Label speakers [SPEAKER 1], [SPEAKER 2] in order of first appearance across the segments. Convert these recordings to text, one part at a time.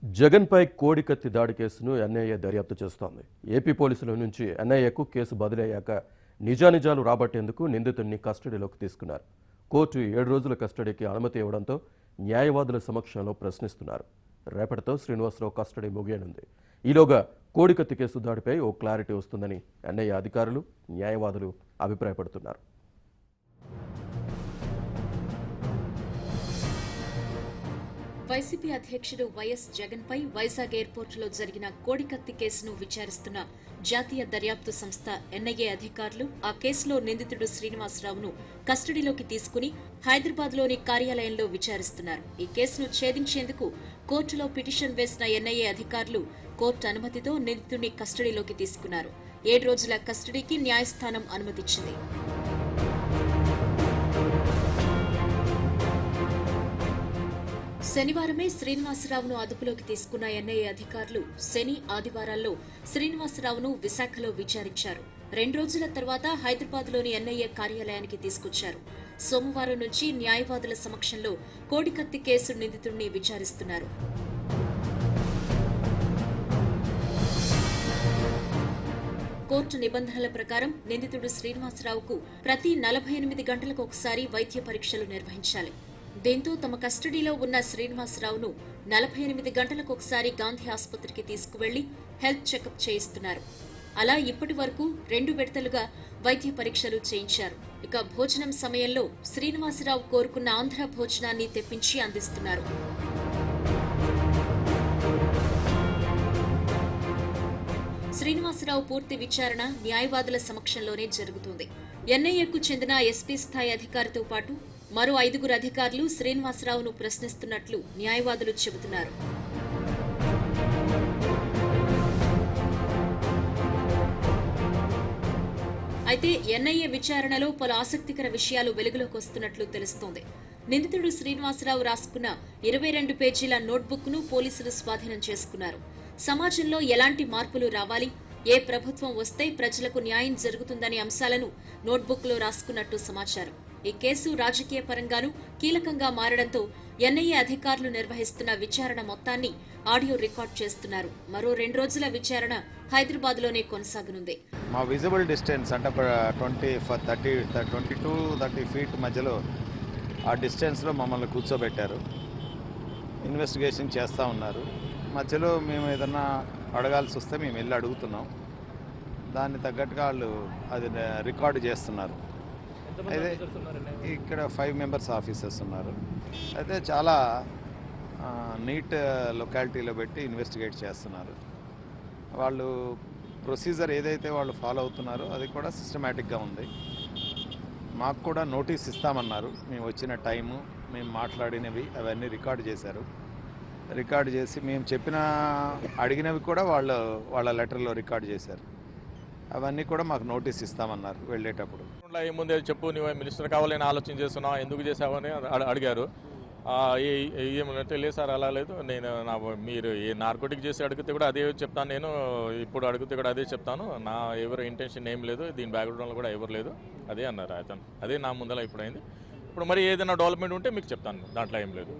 [SPEAKER 1] జగన్పై కోడికత్తి దాడి కేసును ఎన్ఐఏ దర్యాప్తు చేస్తోంది. ఏపీ పోలీసుల నుంచి ఎన్ఐఏకు కేసు బదిలయ్యాక నిజానిజాలు రాబట్టేందుకు నిందితుడిని కస్టడీలోకి తీసుకున్నారు. కోర్టు 7 రోజుల కస్టడీకి అనుమతి ఇవ్వడంతో న్యాయవాదుల సమక్షంలో ప్రశ్నిస్తున్నారు. రేపటితో శ్రీనివాసరావు కస్టడీ ముగియనుంది. ఈలోగా కోడికత్తి కేసు దాడిపై ఓ క్లారిటీ వస్తుందని ఎన్ఐఏ అధికారులు, న్యాయవాదులు అభిప్రాయపడుతున్నారు.
[SPEAKER 2] వైసీపీ అధ్యక్షుడు వైఎస్ జగన్పై వైజాగ్ ఎయిర్పోర్టులో జరిగిన కోడికత్తి కేసును విచారిస్తున్న జాతీయ దర్యాప్తు సంస్థ ఎన్ఐఏ అధికారులు ఆ కేసులో నిందితుడు శ్రీనివాసరావును కస్టడీలోకి తీసుకుని హైదరాబాద్లోని కార్యాలయంలో విచారిస్తున్నారు. ఈ కేసును ఛేదించేందుకు కోర్టులో పిటిషన్ వేసిన ఎన్ఐఏ అధికారులు కోర్టు అనుమతితో నిందితుడిని కస్టడీలోకి తీసుకున్నారు. 7 రోజుల కస్టడీకి న్యాయస్థానం అనుమతిచ్చింది. శనివారమే శ్రీనివాసరావును అదుపులోకి తీసుకున్న ఎన్ఐఏ అధికారులు శని, ఆదివారాల్లో శ్రీనివాసరావును విశాఖలో విచారించారు. 2 రోజుల తర్వాత హైదరాబాద్లోని ఎన్ఐఏ కార్యాలయానికి తీసుకొచ్చారు. సోమవారం నుంచి న్యాయవాదుల సమక్షంలో కోడికత్తి కేసు నిందితుడిని విచారిస్తున్నారు. కోర్టు నిబంధనల ప్రకారం నిందితుడు శ్రీనివాసరావుకు ప్రతి 48 గంటలకు ఒకసారి వైద్య పరీక్షలు నిర్వహించాలి. దీంతో తమ కస్టడీలో ఉన్న శ్రీనివాసరావును 48 గంటలకు ఒకసారి గాంధీ ఆసుపత్రికి తీసుకువెళ్లి హెల్త్ చెకప్ చేయిస్తున్నారు. అలా ఇప్పటి వరకు 2 విడతలుగా వైద్య పరీక్షలు చేయించారు. ఇక భోజనం సమయంలో శ్రీనివాసరావు కోరుకున్న ఆంధ్ర భోజనాన్ని తెప్పించి అందిస్తున్నారు. శ్రీనివాసరావు పూర్తి విచారణ న్యాయవాదుల సమక్షంలోనే జరుగుతుంది. ఎన్ఐఏకు చెందిన ఎస్పీ స్థాయి అధికారితో పాటు మరో 5 అధికారులు శ్రీనివాసరావును ప్రశ్నిస్తున్నట్లు న్యాయవాదులు చెబుతున్నారు. అయితే ఎన్ఐఏ విచారణలో పలు ఆసక్తికర విషయాలు వెలుగులోకి వస్తున్నట్లు తెలుస్తోంది. నిందితుడు శ్రీనివాసరావు రాసుకున్న 22 పేజీల నోట్బుక్ను పోలీసులు స్వాధీనం చేసుకున్నారు. సమాజంలో ఎలాంటి మార్పులు రావాలి, ఏ ప్రభుత్వం వస్తే ప్రజలకు న్యాయం జరుగుతుందనే అంశాలను నోట్బుక్లో రాసుకున్నట్టు సమాచారం. ఈ కేసు రాజకీయ పరంగానూ కీలకంగా మారడంతో ఎన్ఐఏ అధికారులు నిర్వహిస్తున్న విచారణ మొత్తాన్ని ఆడియో రికార్డ్ చేస్తున్నారు. మరో 2 రోజుల విచారణ హైదరాబాద్లోనే కొనసాగనుంది.
[SPEAKER 3] మా విజిబుల్ డిస్టెన్స్ అంటే 22-30 ఫీట్ మధ్యలో ఆ డిస్టెన్స్లో మమ్మల్ని కూర్చోబెట్టారు. ఇన్వెస్టిగేషన్ చేస్తూ ఉన్నారు. మధ్యలో మేము ఏదన్నా అడగాల్సి వస్తే మేము వెళ్ళి అడుగుతున్నాం. దాన్ని తగ్గట్టుగా వాళ్ళు అది రికార్డు చేస్తున్నారు. అయితే ఇక్కడ 5 మెంబర్స్ ఆఫీసర్స్ ఉన్నారు. అయితే చాలా నీట్ లొకాలిటీలో పెట్టి ఇన్వెస్టిగేట్ చేస్తున్నారు. వాళ్ళు ప్రొసీజర్ ఏదైతే వాళ్ళు ఫాలో అవుతున్నారో అది కూడా సిస్టమేటిక్గా ఉంది. మాకు కూడా నోటీస్ ఇస్తామన్నారు. మేము వచ్చిన టైము, మేము మాట్లాడినవి అవన్నీ రికార్డు చేశారు. రికార్డు చేసి మేము అడిగినవి కూడా వాళ్ళ లెటర్లో రికార్డు చేశారు. అవన్నీ కూడా మాకు నోటీస్ ఇస్తామన్నారు వెళ్ళేటప్పుడు.
[SPEAKER 4] ఏముంది చెప్పు, నువ్వు మినిస్టర్ కావాలని ఆలోచన చేస్తున్నావు, ఎందుకు చేసావని అడిగారు. ఏమంటే లేదు సార్, అలా లేదు, మీరు ఏ నార్కోటిక్ చేసి అడిగితే కూడా అదే చెప్తాను, నేను ఇప్పుడు అడిగితే కూడా అదే చెప్తాను, నా ఎవరు ఇంటెన్షన్ ఏం లేదు, దీని బ్యాక్గ్రౌండ్లో కూడా ఎవరు లేదు, అదే అన్నారు అతను. అదే నా ముందర ఇప్పుడు అయింది. ఇప్పుడు మరి ఏదైనా డెవలప్మెంట్ ఉంటే మీకు చెప్తాను, దాంట్లో ఏం లేదు.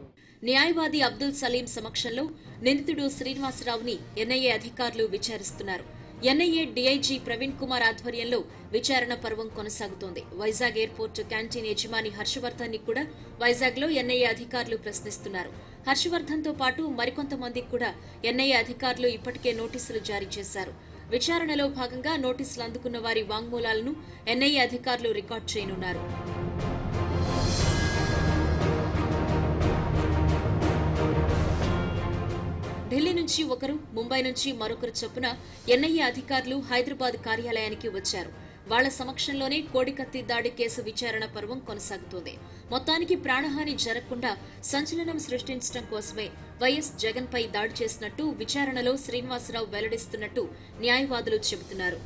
[SPEAKER 2] న్యాయవాది అబ్దుల్ సలీం సమక్షంలో నిందితుడు శ్రీనివాసరావుని ఎన్ఐఏ అధికారులు విచారిస్తున్నారు. ఎన్ఐఏ డీఐజీ ప్రవీణ్ కుమార్ ఆధ్వర్యంలో విచారణ పర్వం కొనసాగుతోంది. వైజాగ్ ఎయిర్పోర్టు క్యాంటీన్ యజమాని హర్షవర్ధన్ ని కూడా వైజాగ్లో ఎన్ఐఏ అధికారులు ప్రశ్నిస్తున్నారు. హర్షవర్ధన్ తో పాటు మరికొంతమందికి కూడా ఎన్ఐఏ అధికారులు ఇప్పటికే నోటీసులు జారీ చేశారు. విచారణలో భాగంగా నోటీసులు అందుకున్న వారి వాంగ్మూలాలను ఎన్ఐఏ అధికారులు రికార్డు చేయనున్నారు. ఢిల్లీ నుంచి ఒకరు, ముంబై నుంచి మరొకరు చొప్పున ఎన్ఐఏ అధికారులు హైదరాబాద్ కార్యాలయానికి వచ్చారు. వాళ్ల సమక్షంలోనే కోడికత్తి దాడి కేసు విచారణ పర్వం కొనసాగుతోంది. మొత్తానికి ప్రాణహాని జరగకుండా సంచలనం సృష్టించడం కోసమే వైఎస్ జగన్పై దాడి చేసినట్టు విచారణలో శ్రీనివాసరావు వెల్లడిస్తున్నట్టు న్యాయవాదులు చెబుతున్నారు.